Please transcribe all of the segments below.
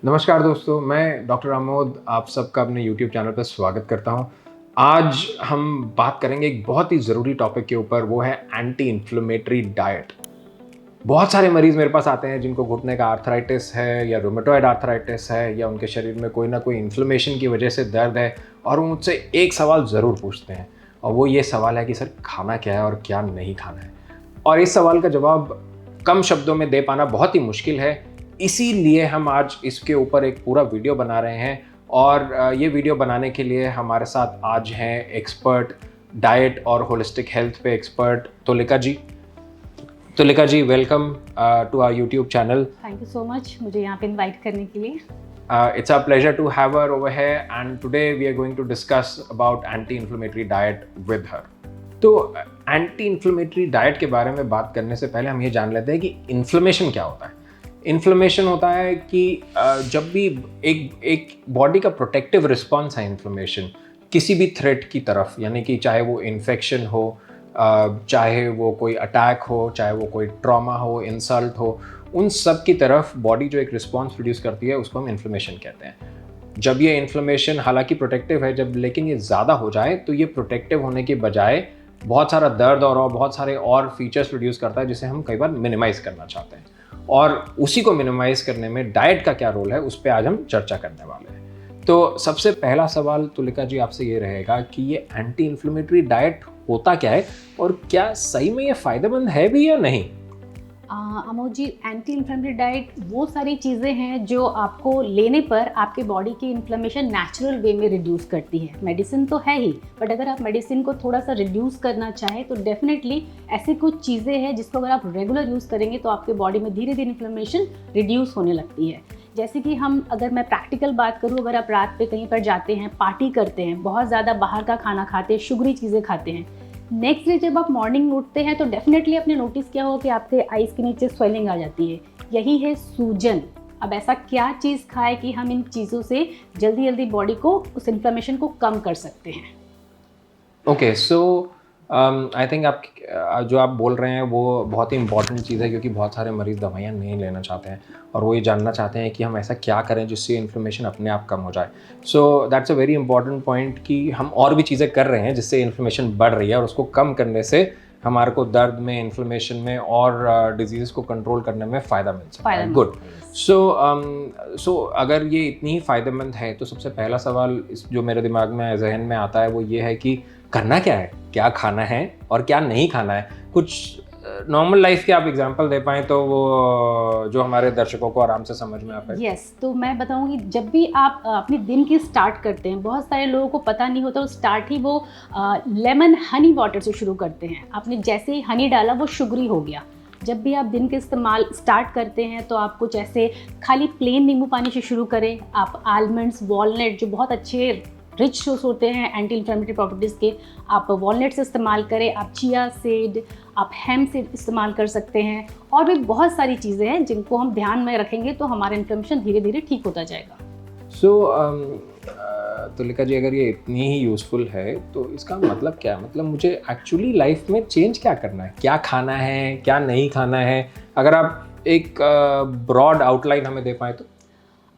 नमस्कार दोस्तों, मैं डॉक्टर आमोद आप सबका अपने यूट्यूब चैनल पर स्वागत करता हूं। आज हम बात करेंगे एक बहुत ही ज़रूरी टॉपिक के ऊपर, वो है एंटी इन्फ्लेमेटरी डाइट। बहुत सारे मरीज़ मेरे पास आते हैं जिनको घुटने का आर्थराइटिस है या रूमेटॉइड आर्थराइटिस है या उनके शरीर में कोई ना कोई इन्फ्लेमेशन की वजह से दर्द है, और वो मुझसे एक सवाल ज़रूर पूछते हैं, और वो ये सवाल है कि सर खाना क्या है और क्या नहीं खाना है। और इस सवाल का जवाब कम शब्दों में दे पाना बहुत ही मुश्किल है। इसीलिए हम आज इसके ऊपर एक पूरा वीडियो बना रहे हैं, और ये वीडियो बनाने के लिए हमारे साथ आज हैं एक्सपर्ट डाइट और होलिस्टिक हेल्थ पे expert Tulika ji. Tulika ji, welcome to our YouTube channel. Thank you so much मुझे यहाँ पे इनवाइट करने के लिए। It's our pleasure to have her over here, and today we are going to discuss about anti-inflammatory diet with her. तो anti inflammatory diet के बारे में बात करने से पहले हम ये जान लेते हैं कि इन्फ्लेमेशन क्या होता है। इन्फ्लेमेशन होता है कि जब भी एक बॉडी का प्रोटेक्टिव रिस्पॉन्स है इन्फ्लेमेशन किसी भी थ्रेट की तरफ, यानी कि चाहे वो इन्फेक्शन हो, चाहे वो कोई अटैक हो, चाहे वो कोई ट्रॉमा हो, इंसल्ट हो, उन सब की तरफ बॉडी जो एक रिस्पॉन्स प्रोड्यूस करती है उसको हम इन्फ्लेमेशन कहते हैं। जब ये इन्फ्लेमेशन हालांकि प्रोटेक्टिव है, जब लेकिन ये ज़्यादा हो जाए तो ये प्रोटेक्टिव होने के बजाय बहुत सारा दर्द और बहुत सारे और फीचर्स प्रोड्यूस करता है, जिसे हम कई बार मिनिमाइज़ करना चाहते हैं। और उसी को मिनिमाइज़ करने में डाइट का क्या रोल है, उस पर आज हम चर्चा करने वाले हैं। तो सबसे पहला सवाल तुलिका जी आपसे ये रहेगा कि ये एंटी इन्फ्लेमेटरी डाइट होता क्या है, और क्या सही में ये फ़ायदेमंद है भी या नहीं? अमोद जी, एंटी इन्फ्लेमेटरी डाइट वो सारी चीज़ें हैं जो आपको लेने पर आपके बॉडी की इन्फ्लेमेशन नेचुरल वे में रिड्यूस करती है। मेडिसिन तो है ही, बट अगर आप मेडिसिन को थोड़ा सा रिड्यूस करना चाहें तो डेफिनेटली ऐसी कुछ चीज़ें हैं जिसको अगर आप रेगुलर यूज़ करेंगे तो आपके बॉडी में धीरे धीरे इन्फ्लेमेशन रिड्यूस होने लगती है। जैसे कि अगर मैं प्रैक्टिकल बात करूँ, अगर आप रात पे कहीं पर जाते हैं, पार्टी करते हैं, बहुत ज़्यादा बाहर का खाना खाते हैं, शुगरी चीज़ें खाते हैं, नेक्स्ट डे जब आप मॉर्निंग उठते हैं तो डेफिनेटली आपने नोटिस किया होगा कि आपके आईज के नीचे स्वेलिंग आ जाती है। यही है सूजन। अब ऐसा क्या चीज़ खाए कि हम इन चीज़ों से जल्दी जल्दी बॉडी को उस इन्फ्लेमेशन को कम कर सकते हैं। ओके, सो आई थिंक आप जो आप बोल रहे हैं वो बहुत ही इंपॉर्टेंट चीज़ है, क्योंकि बहुत सारे मरीज़ दवाइयाँ नहीं लेना चाहते हैं और वो ये जानना चाहते हैं कि हम ऐसा क्या करें जिससे इन्फ्लेमेशन अपने आप कम हो जाए। So that's a very important point कि हम और भी चीज़ें कर रहे हैं जिससे इन्फ्लेमेशन बढ़ रही है, और उसको कम करने से हमारे को दर्द में, इन्फ्लेमेशन में और डिजीज़ को कंट्रोल करने में फ़ायदा मिल सकता है। गुड। सो अगर ये इतनी ही फ़ायदेमंद है तो सबसे पहला सवाल जो मेरे दिमाग में जहन में आता है वो ये है कि करना क्या है, क्या खाना है और क्या नहीं खाना है। कुछ नॉर्मल लाइफ के आप एग्जांपल दे पाएँ तो वो जो हमारे दर्शकों को आराम से समझ में आ पाए। यस, तो मैं बताऊंगी, जब भी आप अपने दिन की स्टार्ट करते हैं, बहुत सारे लोगों को पता नहीं होता, स्टार्ट ही वो लेमन हनी वाटर से शुरू करते हैं। आपने जैसे ही हनी डाला वो शुगरी हो गया। जब भी आप दिन के इस्तेमाल स्टार्ट करते हैं तो आप कुछ ऐसे खाली प्लेन नींबू पानी से शुरू करें। आप आलमंड्स, वॉलनट जो बहुत अच्छे रिच सोर्स होते हैं एंटी इन्फ्लेमेटरी प्रॉपर्टीज़ के, आप वॉलनट्स इस्तेमाल करें। आप चिया सीड, आप हेम्प सीड इस्तेमाल कर सकते हैं। और भी बहुत सारी चीज़ें हैं जिनको हम ध्यान में रखेंगे तो हमारा इन्फ्लेमेशन धीरे धीरे ठीक होता जाएगा। तुलिका जी, अगर ये इतनी ही यूज़फुल है तो इसका मतलब क्या है? मतलब मुझे एक्चुअली लाइफ में चेंज क्या करना है, क्या खाना है, क्या नहीं खाना है? अगर आप एक ब्रॉड आउटलाइन हमें दे पाएँ तो।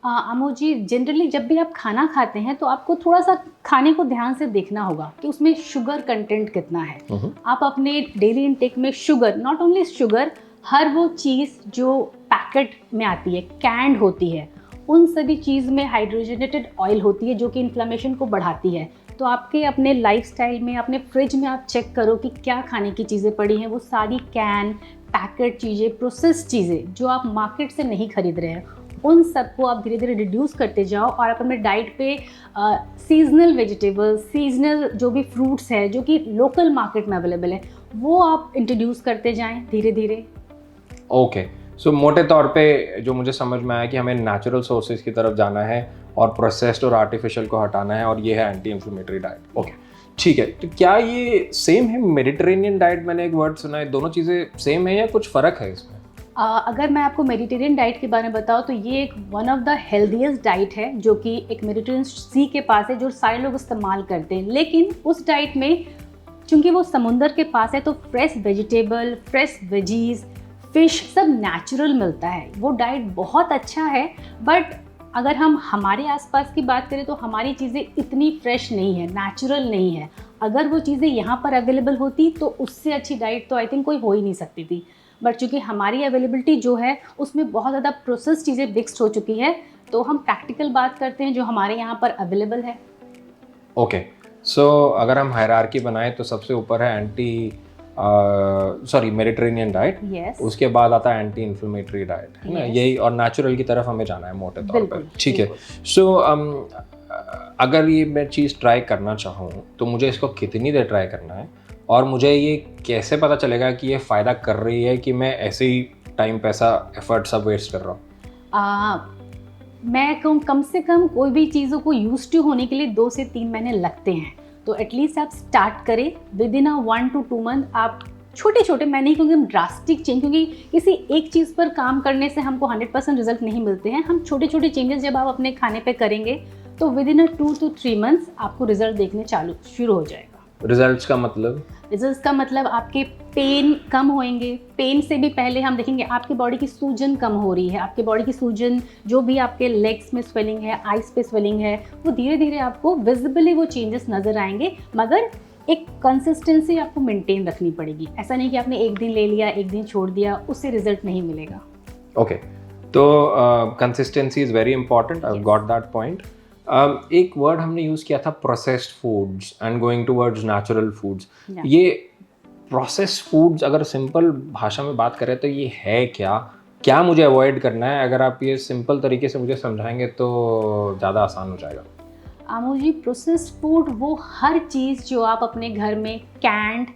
अमो जी, जनरली जब भी आप खाना खाते हैं तो आपको थोड़ा सा खाने को ध्यान से देखना होगा कि उसमें शुगर कंटेंट कितना है। आप अपने डेली इनटेक में शुगर, नॉट ओनली शुगर, हर वो चीज़ जो पैकेट में आती है, कैंड होती है, उन सभी चीज़ में हाइड्रोजनेटेड ऑयल होती है जो कि इन्फ्लेमेशन को बढ़ाती है। तो आपके अपने लाइफस्टाइल में, अपने फ्रिज में आप चेक करो कि क्या खाने की चीज़ें पड़ी हैं। वो सारी कैन, पैकेट चीज़ें, प्रोसेस चीज़ें जो आप मार्केट से नहीं खरीद रहे हैं, उन सबको आप धीरे धीरे रिड्यूस करते जाओ। और आप अपने डाइट पे सीजनल वेजिटेबल्स, सीजनल जो भी फ्रूट्स है जो कि लोकल मार्केट में अवेलेबल है, वो आप इंट्रोड्यूस करते जाएं धीरे धीरे। ओके, सो मोटे तौर पे जो मुझे समझ में आया कि हमें नेचुरल सोर्सेज की तरफ जाना है और प्रोसेस्ड और आर्टिफिशियल को हटाना है, और ये है एंटी इन्फ्लेमेटरी डाइट। ओके, ठीक है। तो क्या ये सेम है मेडिटेरेनियन डाइट? मैंने एक वर्ड सुना है, दोनों चीज़ें सेम है या कुछ फ़र्क है इसमें? अगर मैं आपको मेडिटेरियन डाइट के बारे में बताऊँ तो ये एक one of the healthiest diet है जो कि एक मेडिटेरियन सी के पास है, जो सारे लोग इस्तेमाल करते हैं। लेकिन उस डाइट में चूँकि वो समुंदर के पास है तो fresh vegetable, fresh veggies, fish सब नेचुरल मिलता है। वो डाइट बहुत अच्छा है, बट अगर हम हमारे आसपास की बात करें तो हमारी चीज़ें इतनी फ्रेश नहीं है, नेचुरल नहीं है। अगर वो चीज़ें यहाँ पर अवेलेबल होती तो उससे अच्छी डाइट तो आई थिंक कोई हो ही नहीं सकती थी। बट चूँकि हमारी अवेलेबिलिटी जो है उसमें बहुत ज़्यादा प्रोसेस चीज़ें मिक्स्ड हो चुकी है, तो हम प्रैक्टिकल बात करते हैं जो हमारे यहाँ पर अवेलेबल है। ओके, सो अगर हम हायरार्की बनाएं तो सबसे ऊपर है मेडिटेरेनियन डाइट, Yes. उसके बाद आता है एंटी इन्फ्लेमेटरी डाइट, है ना? Yes. यही, और नेचुरल की तरफ हमें जाना है मोटे तौर पर, बिल्कुल, ठीक है। बिल्कुल। सो अगर ये मैं चीज़ ट्राई करना चाहूँ तो मुझे इसको कितनी देर ट्राई करना है, और मुझे ये कैसे पता चलेगा कि ये फ़ायदा कर रही है कि मैं ऐसे ही टाइम, पैसा, एफर्ट सब वेस्ट कर रहा हूँ? मैं कहूँ कम से कम कोई भी चीज़ों को यूज टू होने के लिए 2 से 3 महीने लगते हैं, तो एटलीस्ट आप स्टार्ट करें विद इन 1 to 2 मंथ। आप छोटे छोटे, मैं नहीं कहूँगी ड्रास्टिक चेंज, क्योंकि किसी एक चीज़ पर काम करने से हमको 100% रिजल्ट नहीं मिलते हैं। हम छोटे छोटे चेंजेस जब आप अपने खाने पे करेंगे तो विद इन 2 to 3 मंथ्स आपको रिजल्ट देखने शुरू हो जाएगा। रिजल्ट्स का मतलब? रिजल्ट्स का मतलब आपके पेन कम होंगे। पेन से भी पहले हम देखेंगे आपकी बॉडी की सूजन कम हो रही है। आपके बॉडी की सूजन, जो भी आपके लेग्स में स्वेलिंग है, आइज पे स्वेलिंग है, वो धीरे धीरे आपको विजिबली वो चेंजेस नज़र आएंगे, मगर एक कंसिस्टेंसी आपको मेंटेन रखनी पड़ेगी। ऐसा नहीं कि आपने एक दिन ले लिया, एक दिन छोड़ दिया, उससे रिजल्ट नहीं मिलेगा। ओके, तो consistency is very important, I got that point. एक वर्ड हमने यूज़ किया था, processed foods and going towards natural foods. ये प्रोसेस्ड फूड्स, अगर सिंपल भाषा में बात करें तो ये है क्या मुझे अवॉइड करना है? अगर आप ये सिंपल तरीके से मुझे समझाएंगे तो ज़्यादा आसान हो जाएगा। आमो जी, प्रोसेस्ड फूड वो हर चीज़ जो आप अपने घर में कैंड,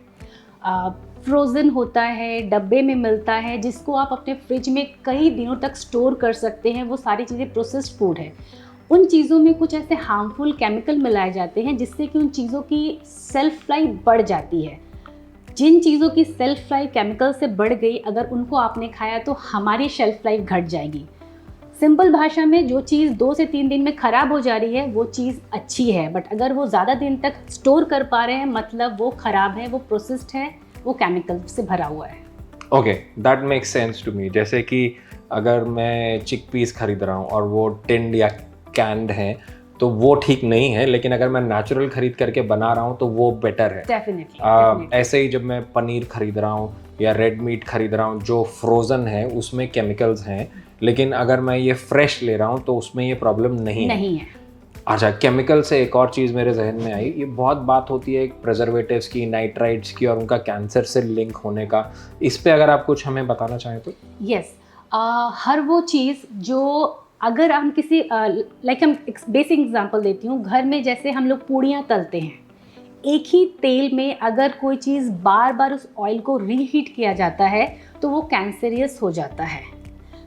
फ्रोज़न होता है, डब्बे में मिलता है, जिसको आप अपने फ्रिज में कई दिनों तक स्टोर कर सकते हैं, वो सारी चीज़ें प्रोसेस्ड फूड है। उन चीज़ों में कुछ ऐसे हार्मफुल केमिकल मिलाए जाते हैं जिससे कि उन चीज़ों की सेल्फ लाइफ बढ़ जाती है। जिन चीज़ों की सेल्फ लाइफ केमिकल से बढ़ गई, अगर उनको आपने खाया तो हमारी शेल्फ लाइफ घट जाएगी। सिंपल भाषा में, जो चीज़ 2 से 3 दिन में ख़राब हो जा रही है वो चीज़ अच्छी है, बट अगर वो ज़्यादा दिन तक स्टोर कर पा रहे हैं मतलब वो ख़राब है, वो प्रोसेस्ड है, वो केमिकल से भरा हुआ है। Okay, that makes sense to me. जैसे कि अगर मैं चिकपीस खरीद रहा हूँ और वो टिन्ड या कैंड है तो वो ठीक नहीं है, लेकिन अगर मैं नेचुरल खरीद करके बना रहा हूँ तो वो बेटर है। डेफिनेटली। ऐसे ही जब मैं पनीर खरीद रहा हूँ या रेड मीट खरीद रहा हूँ जो फ्रोज़न है, उसमें केमिकल्स हैं, लेकिन अगर मैं ये फ्रेश ले रहा हूँ तो उसमें ये प्रॉब्लम नहीं है। अच्छा, केमिकल से एक और चीज़ मेरे जहन में आई। ये बहुत बात होती है प्रिजर्वेटिव्स की, नाइट्राइट्स की, और उनका कैंसर से लिंक होने का। इस पे अगर आप कुछ हमें बताना चाहें तो? यस, हर वो चीज़ जो, अगर हम किसी लाइक हम एक बेसिक एग्जांपल देती हूँ, घर में जैसे हम लोग पूड़ियाँ तलते हैं, एक ही तेल में अगर कोई चीज़ बार बार उस ऑयल को रीहीट किया जाता है तो वो कैंसरियस हो जाता है।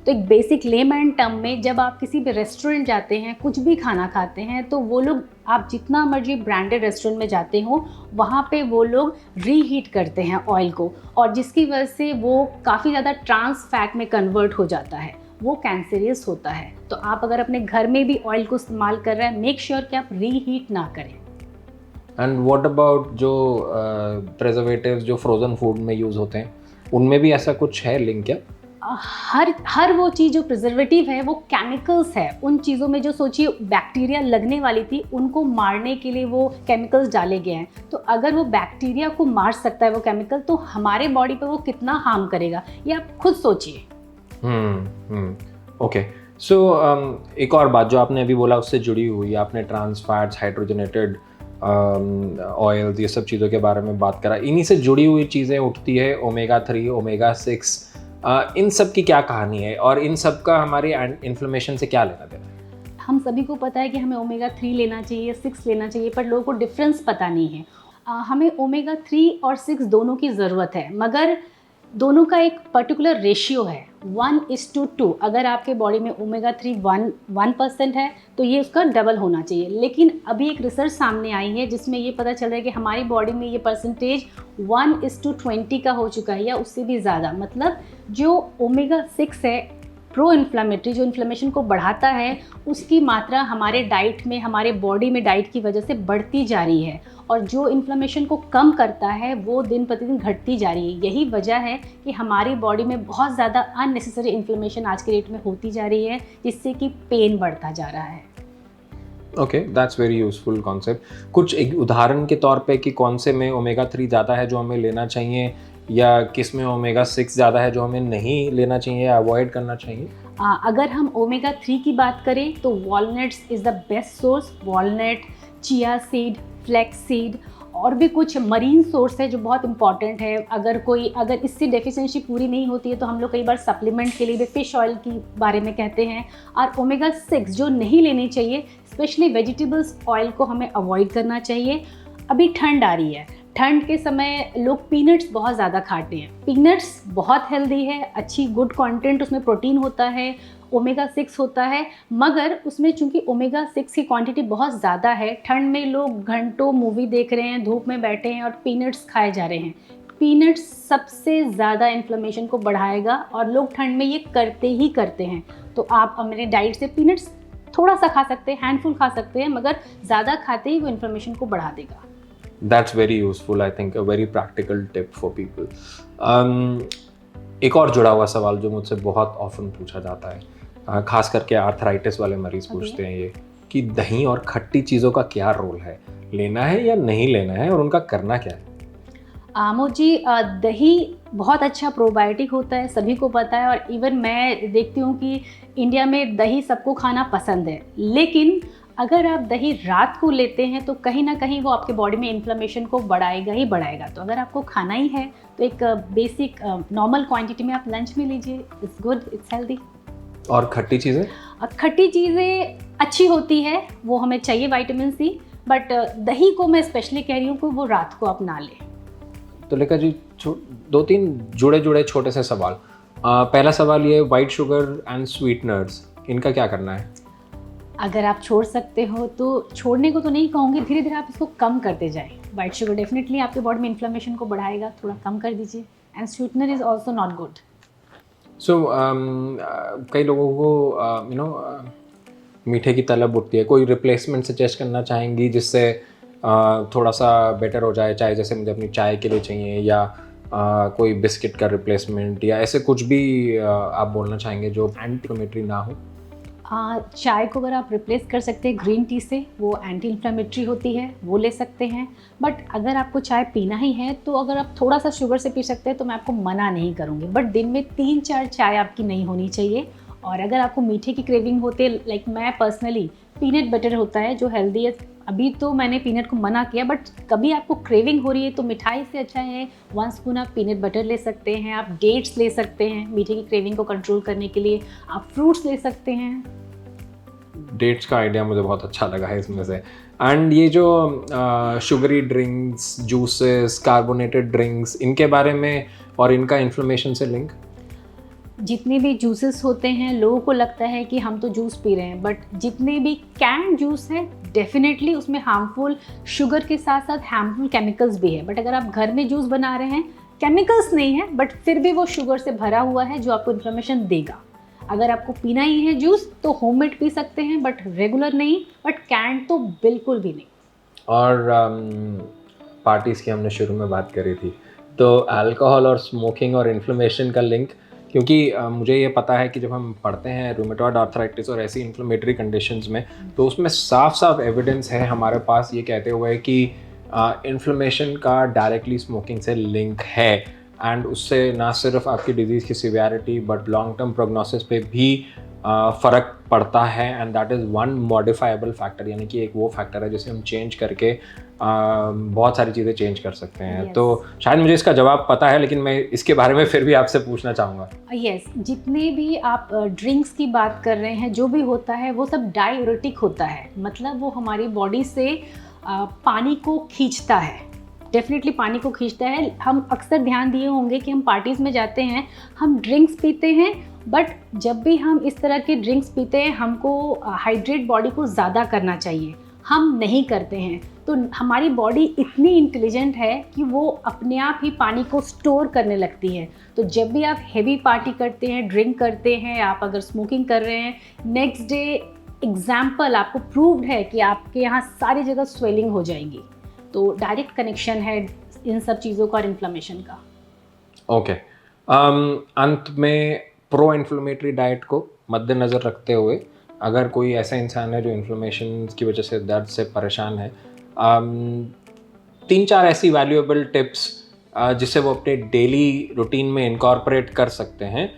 तो एक बेसिक लेमैन टर्म में, जब आप किसी भी रेस्टोरेंट जाते हैं, कुछ भी खाना खाते हैं, तो वो लोग, आप जितना मर्जी ब्रांडेड रेस्टोरेंट में जाते हो, वहाँ पे वो लोग रीहीट करते हैं ऑयल को, और जिसकी वजह से वो काफ़ी ज़्यादा ट्रांस फैट में कन्वर्ट हो जाता है, वो कैंसरियस होता है। तो आप अगर अपने घर में भी ऑयल को इस्तेमाल कर रहे हैं, मेक श्योर कि आप रीहीट ना करें। एंड व्हाट अबाउट जो प्रिजर्वेटिव्स जो फ्रोज़न फूड में यूज़ होते हैं, उनमें भी ऐसा कुछ है लिंक क्या? हर वो चीज़ जो प्रिजर्वेटिव है वो केमिकल्स है। उन चीज़ों में जो सोचिए बैक्टीरिया लगने वाली थी, उनको मारने के लिए वो केमिकल्स डाले गए हैं। तो अगर वो बैक्टीरिया को मार सकता है वो केमिकल, तो हमारे बॉडी पे वो कितना हार्म करेगा, ये आप खुद सोचिए। ओके, सो एक और बात जो आपने अभी बोला उससे जुड़ी हुई, आपने ट्रांस फैट्स, हाइड्रोजनेटेड ऑयल्स, ये सब चीज़ों के बारे में बात करा। इन्हीं से जुड़ी हुई चीज़ें उठती है ओमेगा 3, ओमेगा 6, इन सब की क्या कहानी है और इन सब का हमारी इन्फ्लेमेशन से क्या लेना देना है? हम सभी को पता है कि हमें ओमेगा 3 लेना चाहिए, 6 लेना चाहिए, पर लोगों को डिफरेंस पता नहीं है। हमें ओमेगा 3 और 6 दोनों की ज़रूरत है, मगर दोनों का एक पर्टिकुलर रेशियो है 1:2। अगर आपके बॉडी में ओमेगा 3 1% है तो ये उसका डबल होना चाहिए। लेकिन अभी एक रिसर्च सामने आई है जिसमें ये पता चल रहा है कि हमारी बॉडी में ये परसेंटेज 1:20 का हो चुका है, या उससे भी ज़्यादा। मतलब जो ओमेगा 6 है प्रो इन्फ्लेमेटरी जो इन्फ्लेमेशन को बढ़ाता है उसकी मात्रा हमारे डाइट में, हमारे बॉडी में डाइट की वजह से बढ़ती जा रही है, और जो इन्फ्लेमेशन को कम करता है वो दिन प्रतिदिन घटती जा रही है। यही वजह है कि हमारी बॉडी में बहुत ज़्यादा अननेसेसरी इन्फ्लेमेशन आज के डेट में होती जा रही है, जिससे कि पेन बढ़ता जा रहा है। Okay, that's very useful concept. कुछ एक उदाहरण के तौर पे कि कौन से में ओमेगा 3 ज़्यादा है जो हमें लेना चाहिए, या किस में ओमेगा 6 ज़्यादा है जो हमें नहीं लेना चाहिए या अवॉइड करना चाहिए? अगर हम ओमेगा 3 की बात करें तो walnuts is the best source. Walnut, chia seed, flax seed और भी कुछ मरीन सोर्स है जो बहुत इंपॉर्टेंट है। अगर इससे डेफिशिएंसी पूरी नहीं होती है तो हम लोग कई बार सप्लीमेंट के लिए भी फिश ऑयल के बारे में कहते हैं। और ओमेगा 6 जो नहीं लेनी चाहिए, स्पेशली वेजिटेबल्स ऑयल को हमें अवॉइड करना चाहिए। अभी ठंड आ रही है, ठंड के समय लोग पीनट्स बहुत ज़्यादा खाते हैं। पीनट्स बहुत हेल्दी है, अच्छी गुड कंटेंट उसमें प्रोटीन होता है, ओमेगा 6 होता है, मगर उसमें चूंकि ओमेगा 6 की क्वांटिटी बहुत ज़्यादा है, ठंड में लोग घंटों मूवी देख रहे हैं, धूप में बैठे हैं और पीनट्स खाए जा रहे हैं। पीनट्स सबसे ज़्यादा इन्फ्लेमेशन को बढ़ाएगा और लोग ठंड में ये करते ही करते हैं। तो आप अपने डाइट से पीनट्स थोड़ा सा खा सकते हैं, हैंडफुल खा सकते हैं, मगर ज़्यादा खाते ही वो इन्फ्लेमेशन को बढ़ा देगा। That's very useful, I think, a very practical tip for people. एक और जुड़ा हुआ सवाल जो मुझसे बहुत ऑफन पूछा जाता है, खास करके आर्थराइटिस वाले मरीज पूछते हैं ये, कि दही और खट्टी चीज़ों का क्या रोल है, लेना है या नहीं लेना है, और उनका करना क्या है? आमोद जी, दही बहुत अच्छा प्रोबायोटिक होता है, सभी को पता है, और इवन मैं देखती हूँ कि इंडिया में दही सबको खाना पसंद है। लेकिन अगर आप दही रात को लेते हैं तो कहीं ना कहीं वो आपके बॉडी में इन्फ्लेमेशन को बढ़ाएगा ही बढ़ाएगा। तो अगर आपको खाना ही है तो एक बेसिक नॉर्मल क्वांटिटी में आप लंच में लीजिए, इट्स गुड, इट्स हेल्दी। और खट्टी चीज़ें? खट्टी चीज़ें अच्छी होती है, वो हमें चाहिए विटामिन सी, बट दही को मैं स्पेशली कह रही हूँ कि वो रात को आप ना लें। तो लेखा जी, 2-3 जुड़े छोटे से सवाल। पहला सवाल ये, वाइट शुगर एंड स्वीटनर्स, इनका क्या करना है? अगर आप छोड़ सकते हो तो, छोड़ने को तो नहीं कहूँगी, धीरे धीरे आप इसको कम करते जाएं। वाइट शुगर डेफिनेटली आपके बॉडी में इन्फ्लेमेशन को बढ़ाएगा, थोड़ा कम कर दीजिए। And sweetener is also not good. So कई लोगों को मीठे की तलब उठती है, कोई रिप्लेसमेंट सजेस्ट करना चाहेंगी जिससे थोड़ा सा बेटर हो जाए, चाहे जैसे मुझे अपनी चाय के लिए चाहिए, या कोई बिस्किट का रिप्लेसमेंट, या ऐसे कुछ भी आप बोलना चाहेंगे जो एंटी इन्फ्लेमेटरी ना हो? चाय को अगर आप रिप्लेस कर सकते हैं ग्रीन टी से, वो एंटी इन्फ्लेमेटरी होती है, वो ले सकते हैं। बट अगर आपको चाय पीना ही है तो अगर आप थोड़ा सा शुगर से पी सकते हैं तो मैं आपको मना नहीं करूँगी, बट दिन में 3-4 चाय आपकी नहीं होनी चाहिए। और अगर आपको मीठे की क्रेविंग होती है, लाइक मैं पर्सनली, पीनट बटर होता है जो हेल्दी है, अभी तो मैंने पीनट को मना किया, बट कभी आपको क्रेविंग हो रही है तो मिठाई से अच्छा है 1 स्पून आप पीनट बटर ले सकते हैं, आप डेट्स ले सकते हैं मीठे की क्रेविंग को कंट्रोल करने के लिए, आप फ्रूट्स ले सकते हैं। डेट्स का आइडिया मुझे बहुत अच्छा लगा है इसमें से। एंड ये जो sugary drinks, juices, carbonated drinks, इनके बारे में और इनका इन्फ्लेमेशन से लिंक? जितने भी जूसेस होते हैं, लोगों को लगता है कि हम तो जूस पी रहे हैं, बट जितने भी कैन जूस है डेफिनेटली उसमें हार्मफुल शुगर के साथ साथ हार्मफुल केमिकल्स भी है। बट अगर आप घर में जूस बना रहे हैं, केमिकल्स नहीं है, बट फिर भी वो शुगर से भरा हुआ है जो आपको इन्फ्लेमेशन देगा। अगर आपको पीना ही है जूस तो होममेड पी सकते हैं, बट रेगुलर नहीं, बट कैन तो बिल्कुल भी नहीं। और पार्टीज़ की हमने शुरू में बात करी थी, तो अल्कोहल और स्मोकिंग और इन्फ्लेमेशन का लिंक, क्योंकि मुझे ये पता है कि जब हम पढ़ते हैं रूमेटॉइड आर्थराइटिस और ऐसी इन्फ्लेमेटरी कंडीशंस में, तो उसमें साफ साफ एविडेंस है हमारे पास ये कहते हुए कि इन्फ्लेमेशन का डायरेक्टली स्मोकिंग से लिंक है, एंड उससे ना सिर्फ आपकी डिजीज़ की severity but long term prognosis पे भी फ़र्क पड़ता है। And that is one modifiable factor, यानी कि एक वो फैक्टर है जिसे हम चेंज करके बहुत सारी चीज़ें चेंज कर सकते हैं। Yes. तो शायद मुझे इसका जवाब पता है, लेकिन मैं इसके बारे में फिर भी आपसे पूछना चाहूँगा। यस, जितने भी आप ड्रिंक्स की बात कर रहे हैं, जो भी होता है वो सब डाययूरेटिक होता है, मतलब वो हमारी बॉडी से पानी को खींचता है, डेफिनेटली पानी को खींचता है। हम अक्सर ध्यान दिए होंगे कि हम पार्टीज़ में जाते हैं, हम ड्रिंक्स पीते हैं, बट जब भी हम इस तरह के ड्रिंक्स पीते हैं हमको हाइड्रेट बॉडी को ज़्यादा करना चाहिए। हम नहीं करते हैं। तो हमारी बॉडी इतनी इंटेलिजेंट है कि वो अपने आप ही पानी को स्टोर करने लगती है। तो जब भी आप हेवी पार्टी करते हैं, ड्रिंक करते हैं, आप अगर स्मोकिंग कर रहे हैं, नेक्स्ट डे एग्जाम्पल आपको प्रूव्ड है कि आपके यहाँ सारी जगह स्वेलिंग हो जाएगी। तो डायरेक्ट कनेक्शन है इन सब चीज़ों का और इन्फ्लेमेशन का। ओके अंत में प्रो इन्फ्लेमेटरी डाइट को मद्देनज़र रखते हुए अगर कोई ऐसा इंसान है जो इन्फ्लेमेशन की वजह से दर्द से परेशान है, 3-4 ऐसी वैल्यूएबल टिप्स जिसे वो अपने डेली रूटीन में इनकॉर्पोरेट कर सकते हैं।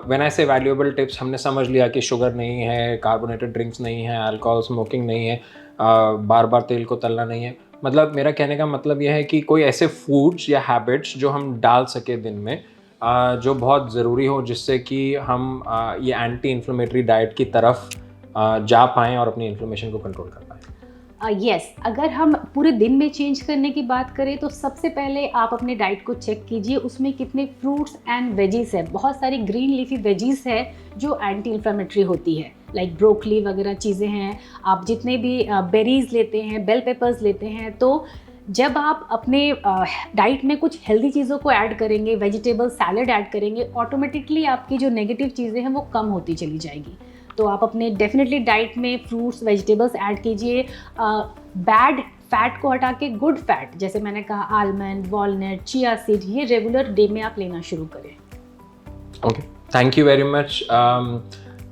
व्हेन आई से वैल्यूएबल टिप्स, हमने समझ लिया कि शुगर नहीं है, कार्बोनेटेड ड्रिंक्स नहीं है, अल्कोहल स्मोकिंग नहीं है, बार बार तेल को तलना नहीं है। मतलब मेरा कहने का मतलब यह है कि कोई ऐसे फूड्स या हैबिट्स जो हम डाल सके दिन में, जो बहुत ज़रूरी हो, जिससे कि हम ये एंटी इन्फ्लेमेटरी डाइट की तरफ जा पाएँ और अपनी इन्फ्लेमेशन को कंट्रोल कर पाएँ। यस, अगर हम पूरे दिन में चेंज करने की बात करें तो सबसे पहले आप अपने डाइट को चेक कीजिए, उसमें कितने फ्रूट्स एंड वेजीज है। बहुत सारी ग्रीन लीफी वेजीज है जो एंटी इन्फ्लेमेटरी होती है, लाइक ब्रोकली वगैरह चीज़ें हैं। आप जितने भी बेरीज लेते हैं, बेल पेपर्स लेते हैं, तो जब आप अपने डाइट में कुछ हेल्दी चीज़ों को ऐड करेंगे, वेजिटेबल सैलड ऐड करेंगे, ऑटोमेटिकली आपकी जो नेगेटिव चीज़ें हैं वो कम होती चली जाएगी। तो आप अपने डेफिनेटली डाइट में फ्रूट्स वेजिटेबल्स ऐड कीजिए। बैड फैट को हटा के गुड फैट, जैसे मैंने कहा आलमंड, वॉलनट, चिया सीड, ये रेगुलर डे में आप लेना शुरू करें। Okay, thank you very much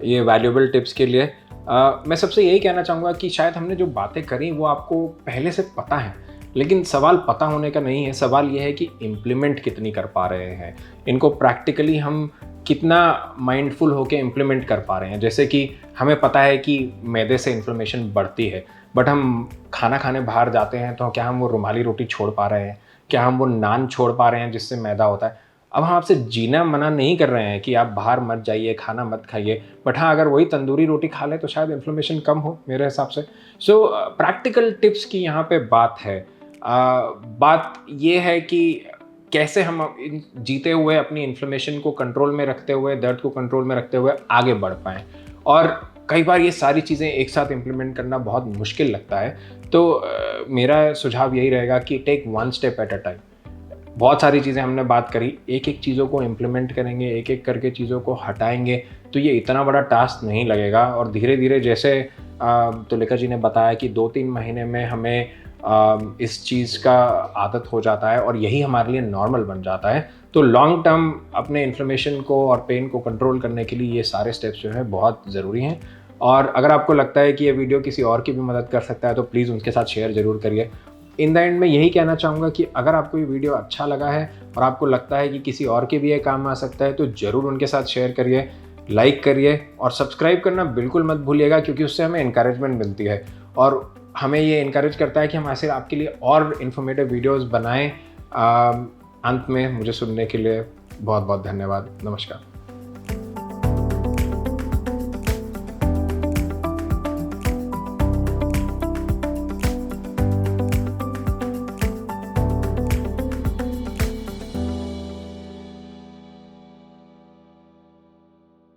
ये वैल्यूएबल टिप्स के लिए। मैं सबसे यही कहना चाहूँगा कि शायद हमने जो बातें करी वो आपको पहले से पता है, लेकिन सवाल पता होने का नहीं है, सवाल ये है कि इम्प्लीमेंट कितनी कर पा रहे हैं, इनको प्रैक्टिकली हम कितना माइंडफुल होकर इम्प्लीमेंट कर पा रहे हैं। जैसे कि हमें पता है कि मैदे से इन्फ्लेमेशन बढ़ती है, बट हम खाना खाने बाहर जाते हैं तो क्या हम वो रुमाली रोटी छोड़ पा रहे हैं, क्या हम वो नान छोड़ पा रहे हैं जिससे मैदा होता है। अब हम आपसे जीना मना नहीं कर रहे हैं कि आप बाहर मत जाइए, खाना मत खाइए, बट हाँ, अगर वही तंदूरी रोटी खा लें तो शायद इन्फ्लेमेशन कम हो मेरे हिसाब से। सो प्रैक्टिकल टिप्स की यहाँ पे बात है। बात ये है कि कैसे हम जीते हुए अपनी इन्फ्लेमेशन को कंट्रोल में रखते हुए, दर्द को कंट्रोल में रखते हुए आगे बढ़ पाएँ। और कई बार ये सारी चीज़ें एक साथ इम्प्लीमेंट करना बहुत मुश्किल लगता है, तो मेरा सुझाव यही रहेगा कि take one step at a time. बहुत सारी चीज़ें हमने बात करी, एक एक चीज़ों को इम्प्लीमेंट करेंगे, एक एक करके चीज़ों को हटाएंगे तो ये इतना बड़ा टास्क नहीं लगेगा। और धीरे धीरे, जैसे तुलिका जी ने बताया कि 2-3 महीने में हमें इस चीज़ का आदत हो जाता है और यही हमारे लिए नॉर्मल बन जाता है। तो लॉन्ग टर्म अपने इन्फ्लेमेशन को और पेन को कंट्रोल करने के लिए ये सारे स्टेप्स जो है बहुत ज़रूरी हैं। और अगर आपको लगता है कि ये वीडियो किसी और की भी मदद कर सकता है तो प्लीज़ उनके साथ शेयर ज़रूर करिए। इन द एंड मैं यही कहना चाहूँगा कि अगर आपको ये वीडियो अच्छा लगा है और आपको लगता है कि किसी और के भी ये काम आ सकता है तो ज़रूर उनके साथ शेयर करिए, लाइक करिए और सब्सक्राइब करना बिल्कुल मत भूलिएगा, क्योंकि उससे हमें इंकरेजमेंट मिलती है और हमें ये इनकरेज करता है कि हम ऐसे आपके लिए और इन्फॉर्मेटिव वीडियोस बनाएं। अंत में मुझे सुनने के लिए बहुत बहुत धन्यवाद। नमस्कार।